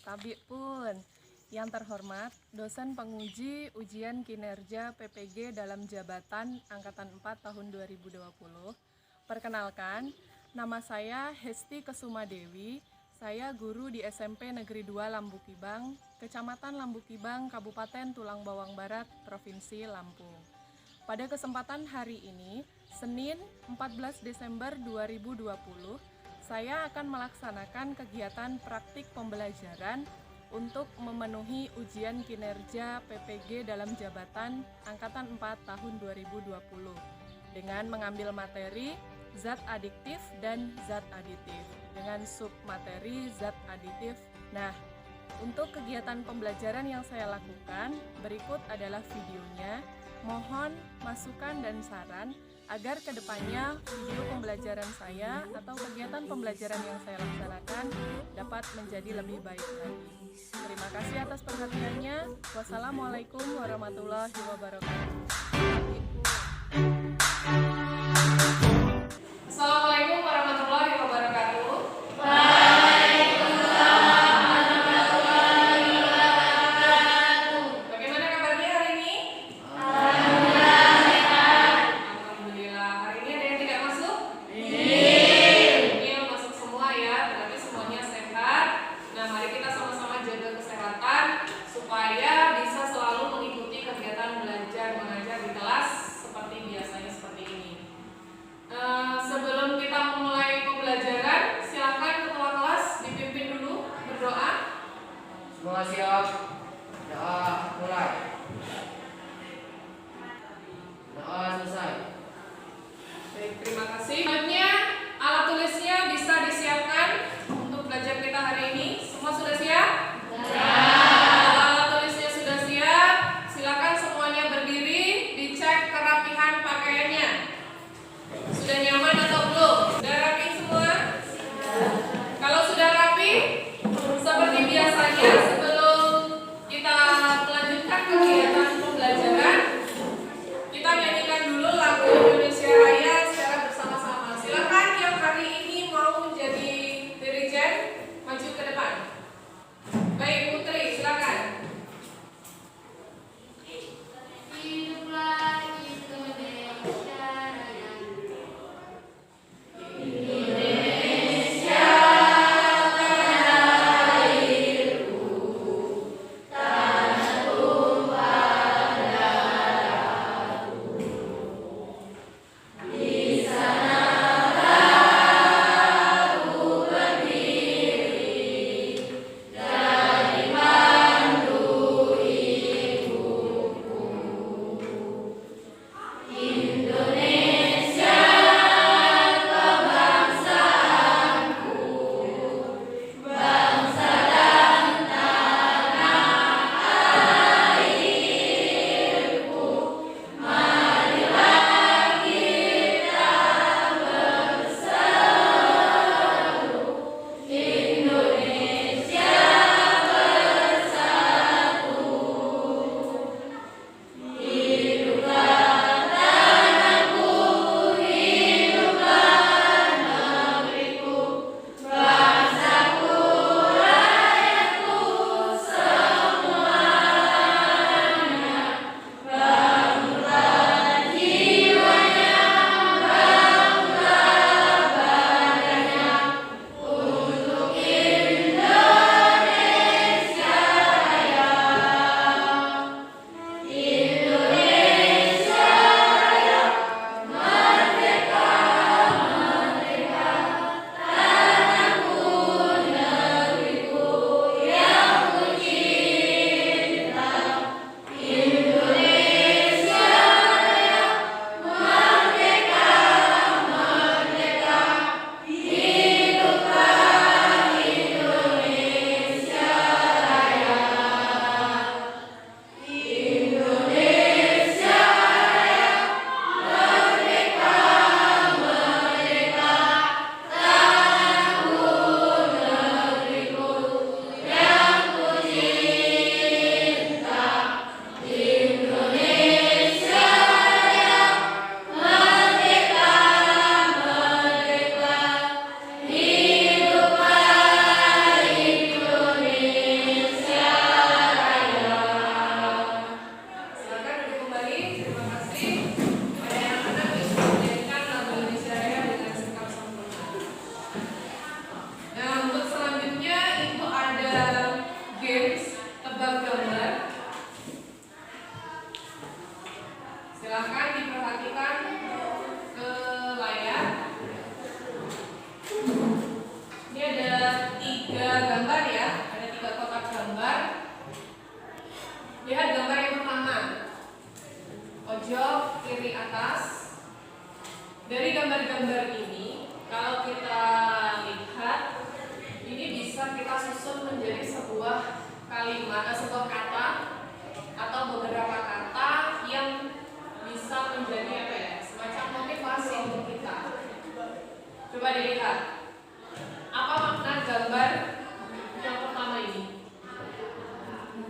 Tabi pun. Yang terhormat, dosen penguji ujian kinerja PPG dalam jabatan Angkatan 4 tahun 2020. Perkenalkan, nama saya Hesti Kesuma Dewi. Saya guru di SMP Negeri 2 Lambukibang, Kecamatan Lambukibang, Kabupaten Tulang Bawang Barat, Provinsi Lampung. Pada kesempatan hari ini, Senin 14 Desember 2020, saya akan melaksanakan kegiatan praktik pembelajaran untuk memenuhi ujian kinerja PPG dalam jabatan Angkatan 4 tahun 2020 dengan mengambil materi zat adiktif dan zat aditif dengan submateri zat aditif. Nah, untuk kegiatan pembelajaran yang saya lakukan, berikut adalah videonya. Mohon masukan dan saran agar kedepannya video pembelajaran saya atau kegiatan pembelajaran yang saya laksanakan dapat menjadi lebih baik lagi. Terima kasih atas perhatiannya. Wassalamualaikum warahmatullahi wabarakatuh. Assalamualaikum warahmatullahi wabarakatuh. Supaya bisa selalu mengikuti kegiatan belajar mengajar di kelas seperti biasanya seperti ini. Sebelum kita memulai pembelajaran, silakan ketua kelas dipimpin dulu berdoa. Semua siap. Doa mulai. Doa selesai. Baik, terima kasih. Selanjutnya alat tulisnya bisa disiapkan untuk belajar kita hari ini. Semua sudah siap? Sudah nyaman atau belum? Sudah rapi semua? Kalau sudah rapi, seperti biasanya sebelum kita melanjutkan kegiatan pembelajaran, kita nyanyikan dulu lagu Indonesia Raya secara bersama-sama. Silakan yang hari ini mau menjadi dirijen maju ke depan. Baik, Putri, silakan. Hiduplah Indonesia Raya. Indonesia tanah airku. gambar ini, kalau kita lihat, ini bisa kita susun menjadi sebuah kalimat, sebuah kata atau beberapa kata yang bisa menjadi apa ya, semacam motivasi untuk kita. Coba dilihat, apa makna gambar yang pertama ini?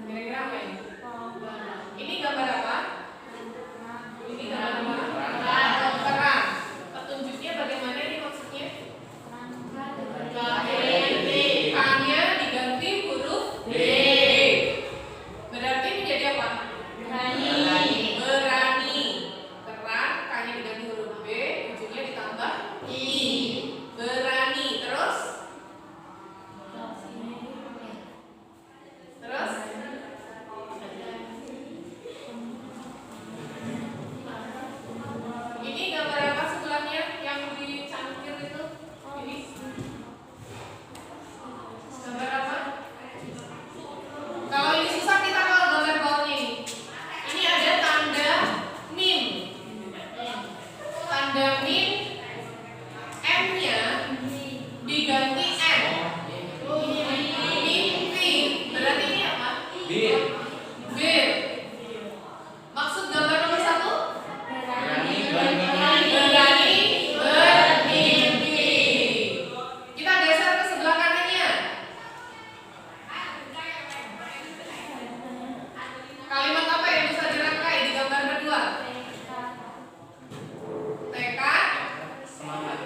Kira-kira apa ini? Ini gambar apa? Ini gambar apa? Perang. Petunjuknya bagaimana ini maksudnya? K-nya diganti huruf D. Berarti menjadi apa? Berani. Perang, K-nya diganti huruf B, ujungnya ditambah I. Berani. Terus? Ini gambar apa sebelahnya yang dicangkir itu? Ini gambar apa? Kalau ini susah kita kalau gambar bawahnya ini. Ini ada tanda min. Tanda min, M-nya diganti M. Mimpi. Berarti ini apa? Bir. Maksud gambar nomor 1? Berani bermimpi. Kita geser ke sebelah kanannya. Kalimat apa yang bisa dirangkai di gambar kedua? Tekad, semangat.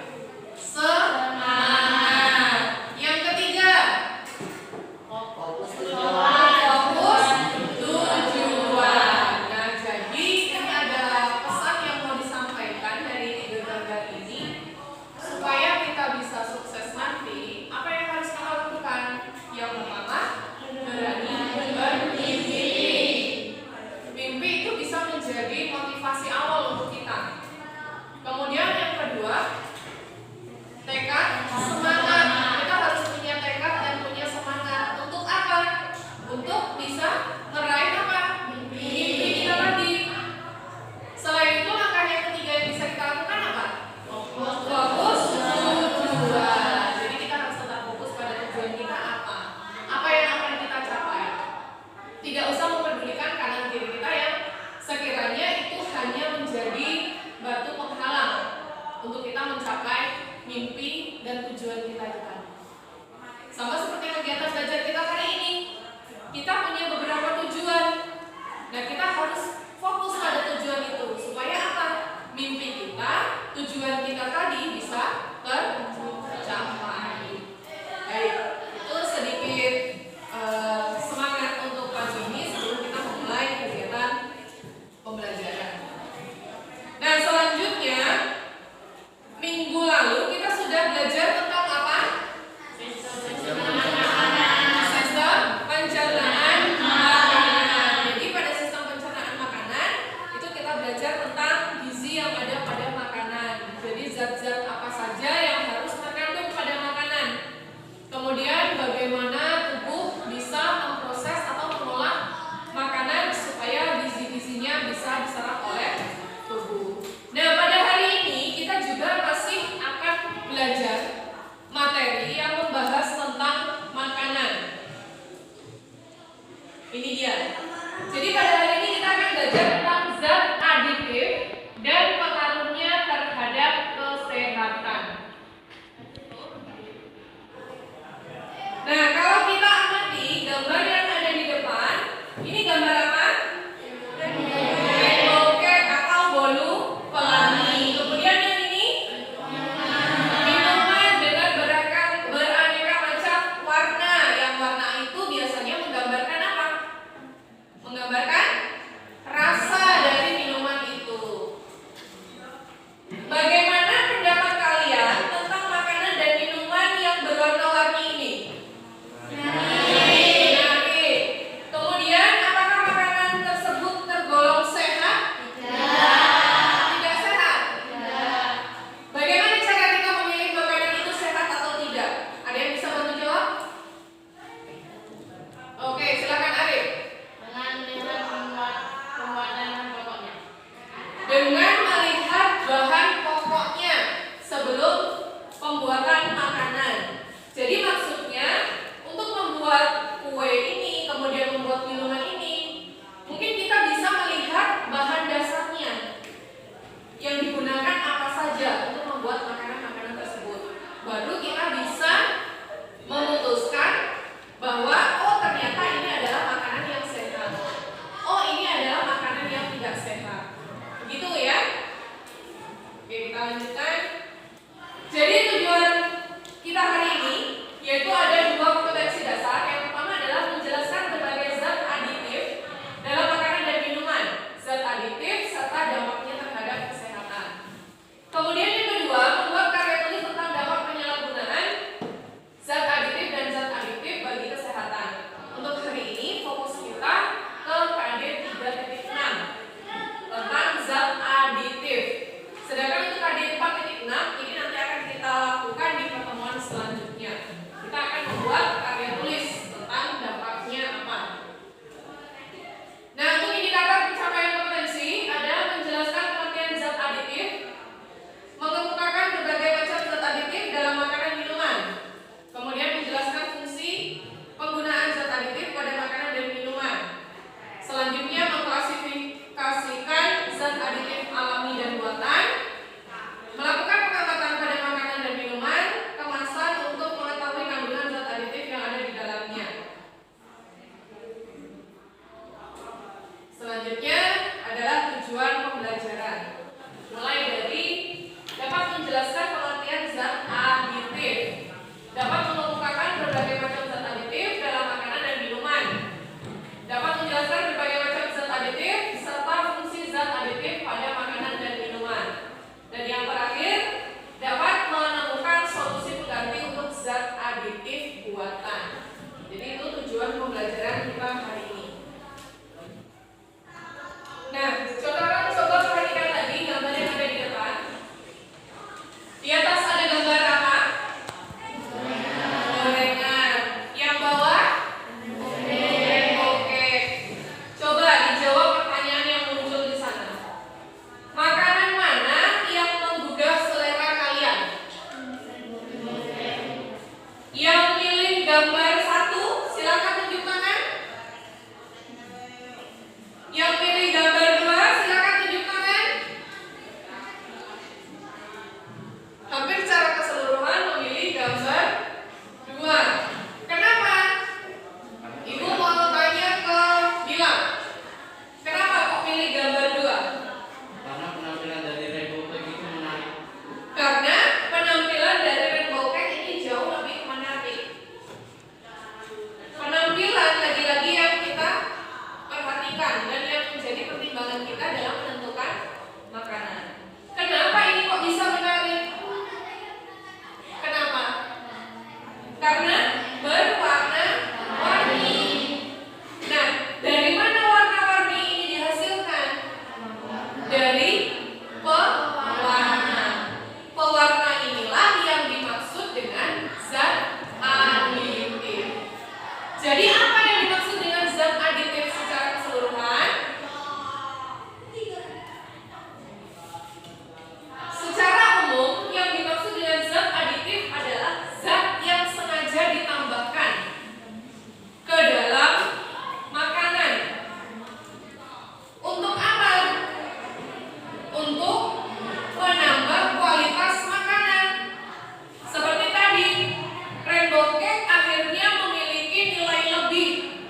Yang ketiga, fokus tujuan. Nah, jadi ini ada pesan yang mau disampaikan dari gambar ini supaya kita bisa sukses nanti. Apa yang harus kita lakukan? Yang pertama, berani bermimpi. Mimpi itu bisa menjadi motivasi awal untuk kita. Kemudian yang kedua, tekad, semangat. Kita harus punya tekad dan punya semangat. Untuk apa? Untuk bisa meraih apa? Mimpi kita tadi. Selain itu, langkah yang ketiga yang bisa kita lakukan apa? Fokus tujuan. Jadi kita harus tetap fokus pada tujuan kita apa? Apa yang akan kita capai? Tidak usah mempedulikan kanan kiri kita yang sekiranya itu hanya menjadi batu penghalang untuk kita mencapai mimpi dan tujuan kita itu tadi. Sama seperti kegiatan belajar kita kali ini, kita punya beberapa tujuan. Nah, kita harus fokus pada tujuan itu supaya apa? Mimpi kita, tujuan kita tadi bisa tercapai. Baik, itu sedikit semangat untuk pagi ini sebelum kita memulai kegiatan pembelajaran. Nah, selanjutnya minggu lalu kita sudah belajar tentang apa? Sistem pencernaan makanan. Jadi pada sistem pencernaan makanan berwarna-warni. Nah, dari mana warna-warni ini dihasilkan? Dari pewarna. Pewarna inilah yang dimaksud dengan zat aditif. Jadi apa yang dimaksud dengan zat aditif secara keseluruhan? Secara umum yang dimaksud dengan zat aditif adalah zat yang sengaja ditambahkan ke dalam makanan. Untuk apa? Untuk menambah kualitas makanan. Seperti tadi, rainbow cake akhirnya memiliki nilai lebih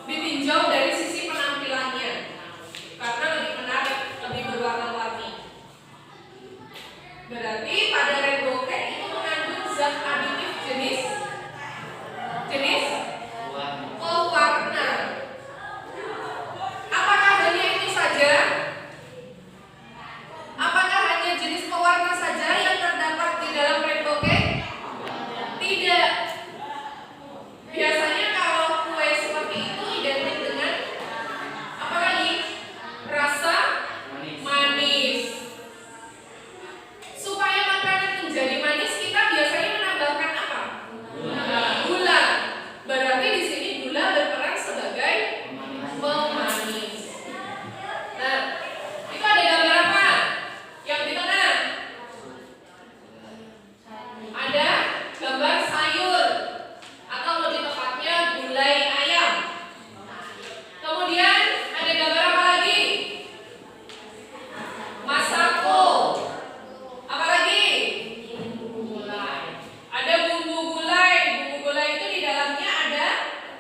ditinjau dari sisi penampilannya karena lebih menarik, lebih berwarna-warni. Berarti pada rainbow cake itu mengandung zat aditif jenis pewarna. Apakah hanya itu saja? Apakah hanya jenis pewarna saja yang terdapat di dalam rainbow cake? Tidak. Biasanya kalau kue seperti itu identik dengan apa lagi? Rasa manis. Supaya makanan menjadi manis, kita biasanya menambahkan apa? Gula. Berarti di sini gula berperan sebagai pemanis. Nah, itu ada gambar apa? Yang di tengah ada gambar sayur atau lebih tepatnya gulai ayam. Kemudian ada gambar apa lagi? Masako. Apa lagi? Ada bumbu gulai. Bumbu gulai itu di dalamnya ada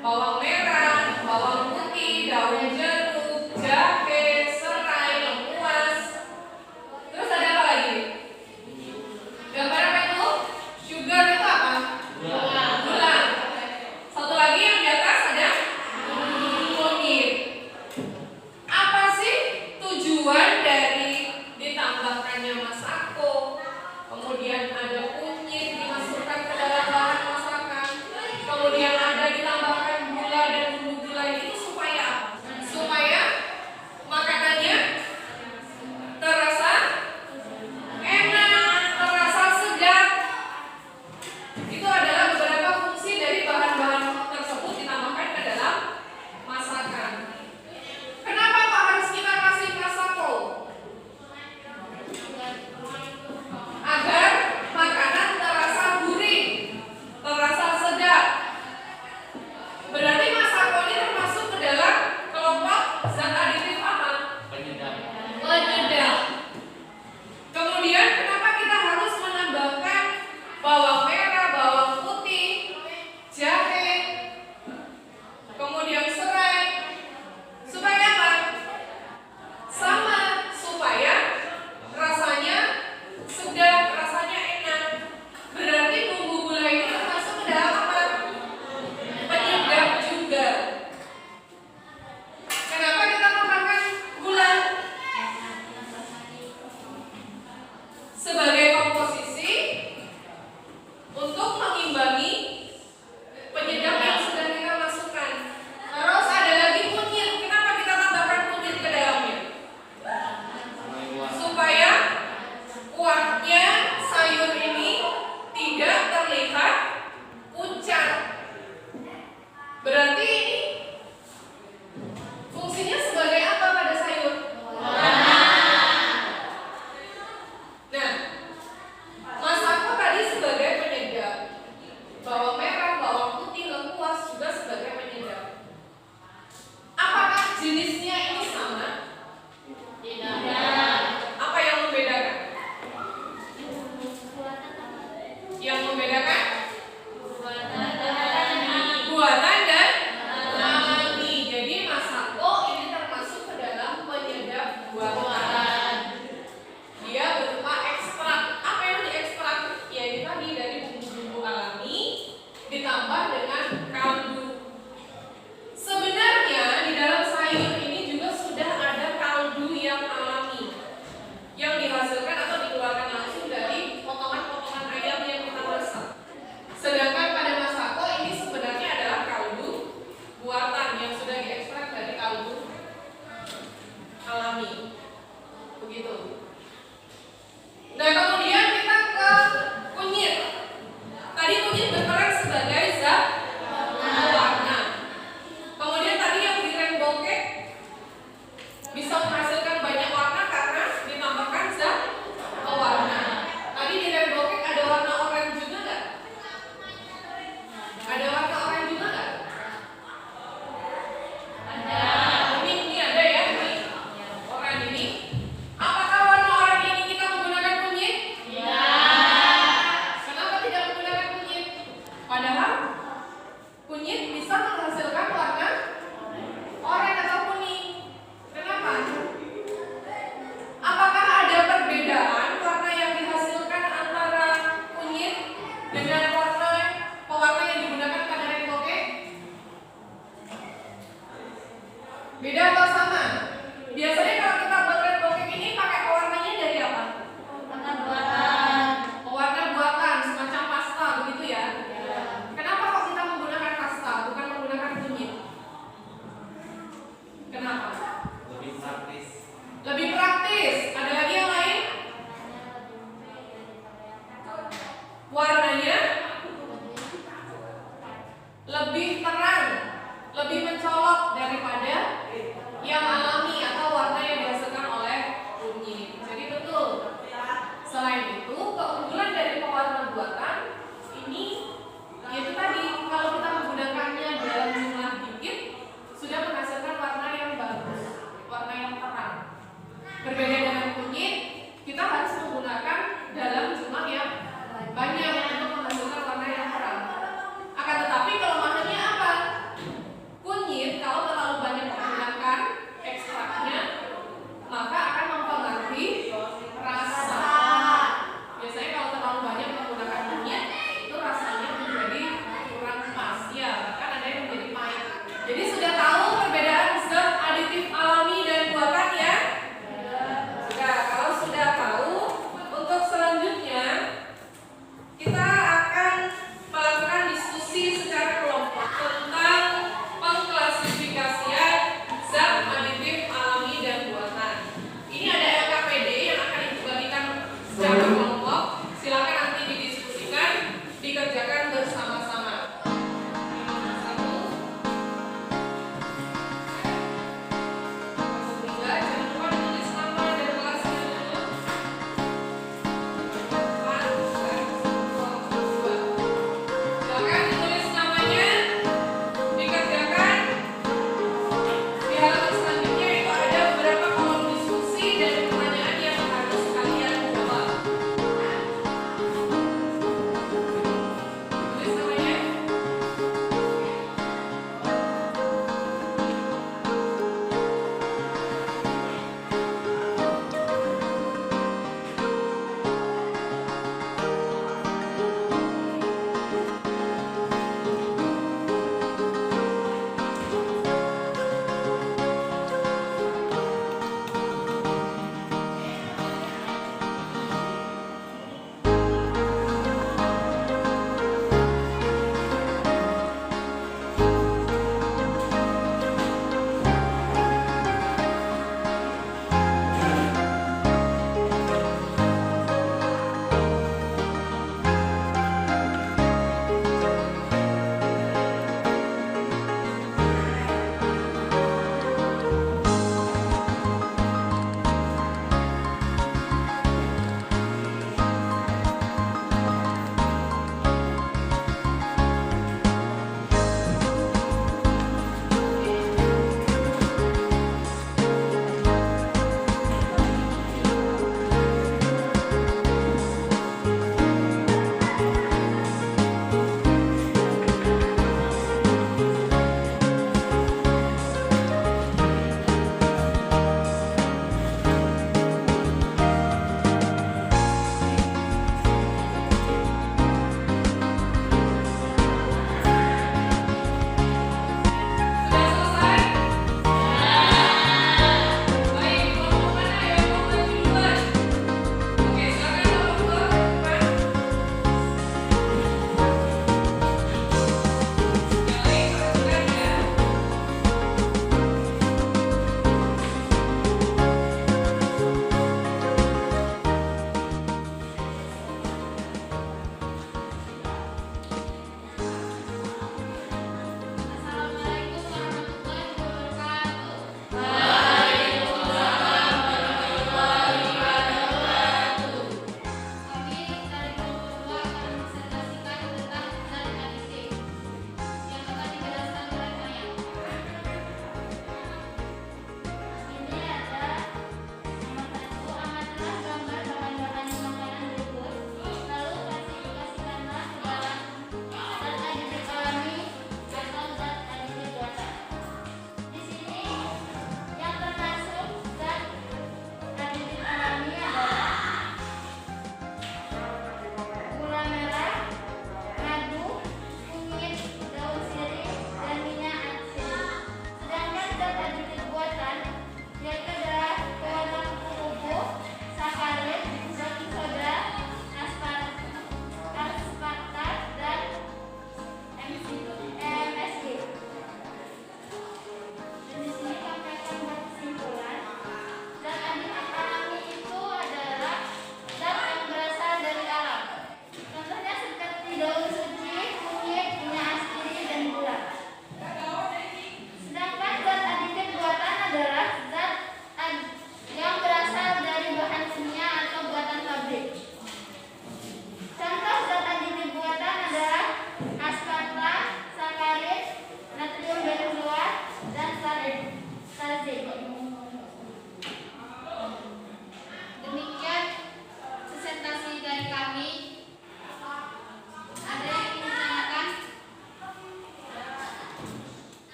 bawang merah, bawang putih, daun jeruk, jahe, serai, lengkuas. Terus ada apa lagi? Gambar apa itu? Sugar itu apa? Gula. Satu lagi yang di atas ada kunyit. Apa sih tujuan dari ditambahkannya masako? Kemudian ada kunyit dimasukkan ke dalam bahan masakan. Kemudian ada ditambahkan gula dan bumbu gula itu supaya apa? Supaya makanannya terasa enak, terasa sedap. Itu adalah beberapa fungsi dari bahan-bahan tersebut ditambahkan ke dalam masakan. Kenapa Pak harus kita kasih masako? Agar makanan terasa gurih, terasa sedap. Berarti masako ini termasuk ke dalam kelompok zat aditif apa? Penyedap. Kemudian kenapa kita harus menambahkan bawang merah, bawang putih, jahe, kemudian serai? Supaya apa? Sama, supaya rasanya sedap, rasanya enak. Berarti bumbu gula ini termasuk ke dalam apa? Penyedap juga. Kenapa kita memakan gula? Sebagai komposisi untuk mengimbangi penyedap yang sudah kita masukkan. Terus ada lagi kunyit. Kenapa kita tambahkan kunyit ke dalamnya? Supaya kuahnya sayur ini tidak terlihat pucat. Berarti ini fungsinya sebagai apa pada sayur? Nah, masako tadi sebagai penyedap. Bawang merah, bawang putih, lengkuas juga sebagai penyedap. Apakah jenisnya ini sama? Tidak. Apa yang membedakan? Yang membedakan? Buatan dan alami. Jadi masako ini termasuk ke dalam penyedap buatan. Dia berupa ekstrak. Apa yang diekstrak? Ya ini tadi dari bumbu-bumbu alami ditambah dengan kaldu. Sebenarnya di dalam sayur ini juga sudah ada kaldu yang alami yang dihasilkan atau dikeluarkan langsung dari potongan-potongan ayam yang kita masak. Sedangkan pada Padahal kunyit bisa menghasilkan warna oranye atau kuning. Kenapa? Apakah ada perbedaan warna yang dihasilkan antara kunyit dengan pewarna yang digunakan pada red bokeh? Beda atau sama? Biasanya kalau kita buat red bokeh ini pakai pewarnanya dari apa? Warna buatan. Pewarna buatan, semacam pasta begitu ya? Kenapa kok kita menggunakan pasta, bukan menggunakan kunyit? Kenapa? Lebih praktis. Lebih praktis. Ada lagi yang lain? Warnanya lebih terang, lebih mencolok daripada yang alami atau warna yang dihasilkan oleh kunyit. Jadi betul. Selain itu, keunggulan dari pewarna buatan ini yaitu tadi, kalau kita menggunakannya dalam jumlah dikit sudah menghasilkan warna yang bagus, warna yang terang. Berbeda dengan kunyit, kita harus menggunakan dalam jumlah yang banyak untuk menghasilkan warna yang terang. Akan tetapi kelemahannya apa? Kunyit kalau terlalu banyak menggunakan ekstrak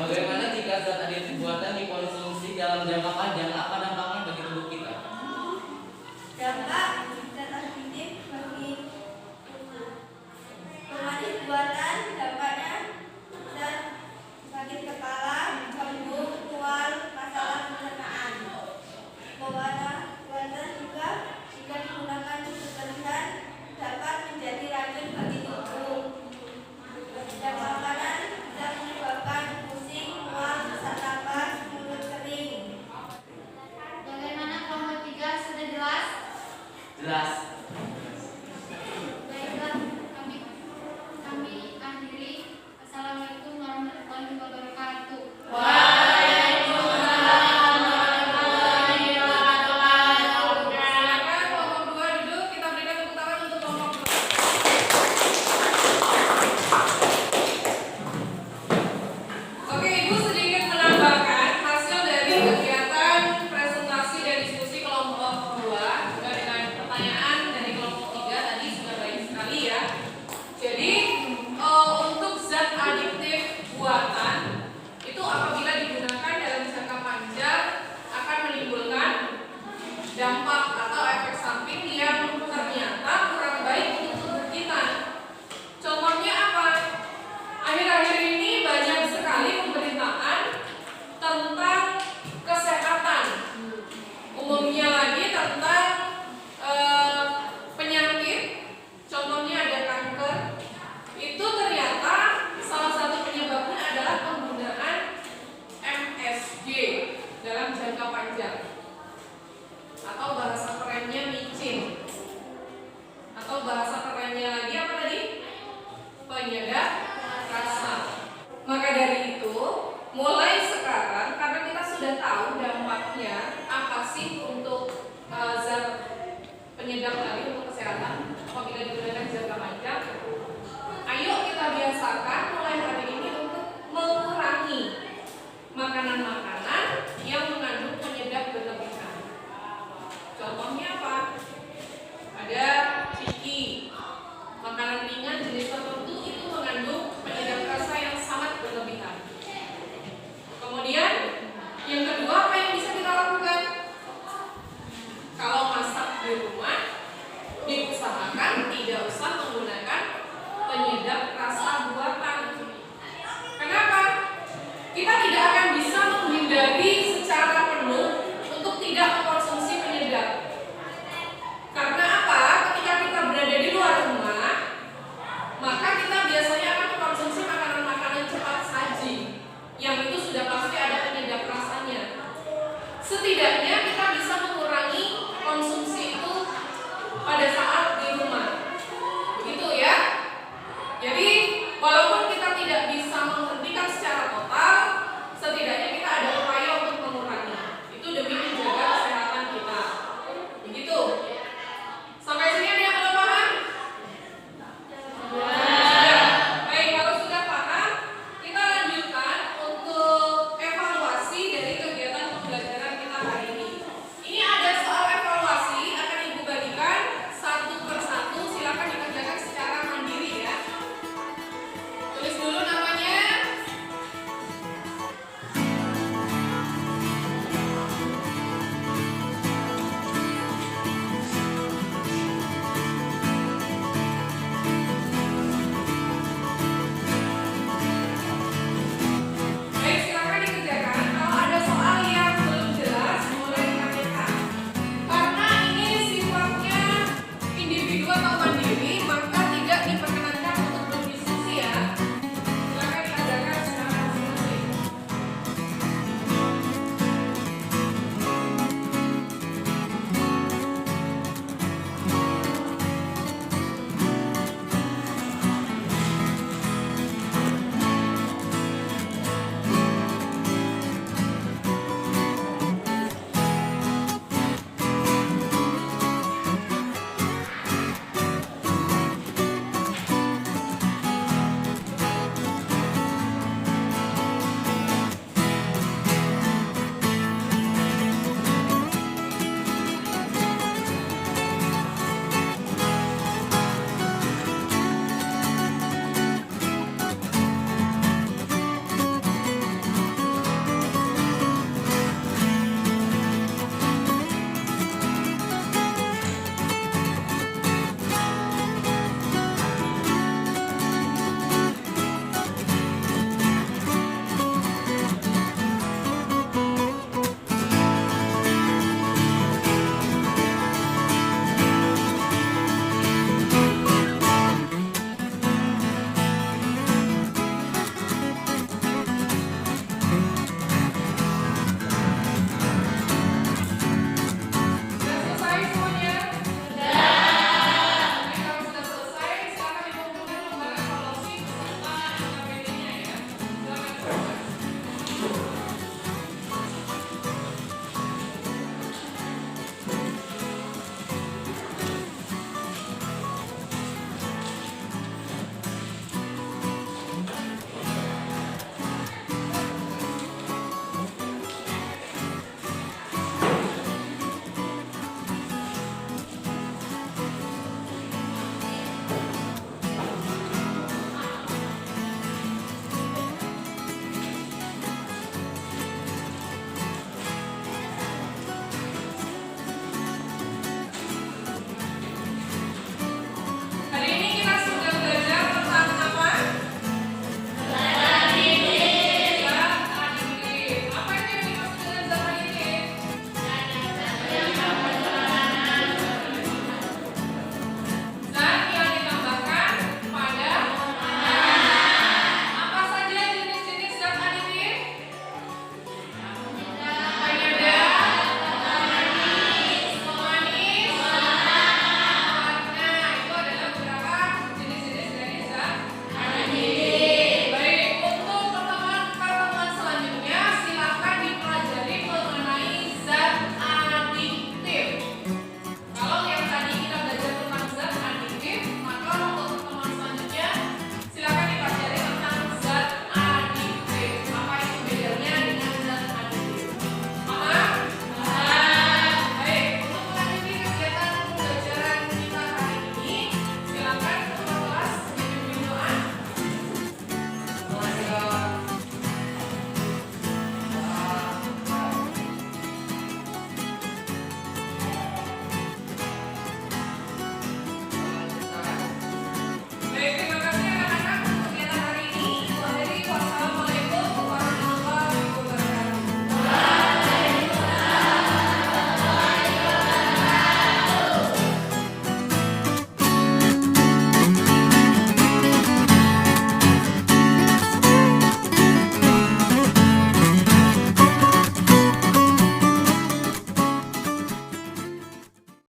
Bagaimana jika zat adiktif buatan dikonsumsi dalam jangka panjang? Apa dampaknya bagi tubuh kita? Dampak zat adiktif bagi pemanis buatan dampaknya bisa sakit kepala, kembung, mual, masalah pencernaan. Pewarna buatan juga jika digunakan untuk berlebihan dapat menjadi racun bagi tubuh. Dampak makanan bisa menyebabkan pusing, mual, sesak napas, mulut kering. Bagaimana kelompok 3 sudah jelas? Jelas. Baiklah, kami akhiri. Assalamualaikum warahmatullahi wabarakatuh. Silakan kelompok 2 duduk, kita berikan tepuk tangan untuk kelompok 2. Oke, Ibu sedikit menambahkan hasil dari kegiatan presentasi dan diskusi kelompok 2 juga dengan pertanyaan dari kelompok 3 tadi sudah baik sekali ya. Jadi untuk zat adiktif buatan itu apabila digunakan dalam jangka panjang akan menimbulkan dampak atau efek samping yang ternyata kurang baik untuk tubuh kita. Contohnya apa? Akhir-akhir ini banyak sekali pemberitaan tentang kesehatan. Umumnya lagi tentang penyakit. Contohnya ada kanker. Itu ternyata salah satu penyebabnya adalah penggunaan MSG dalam jangka panjang. Atau bahasa kerennya micin. Atau bahasa kerennya lagi apa tadi? Penyedap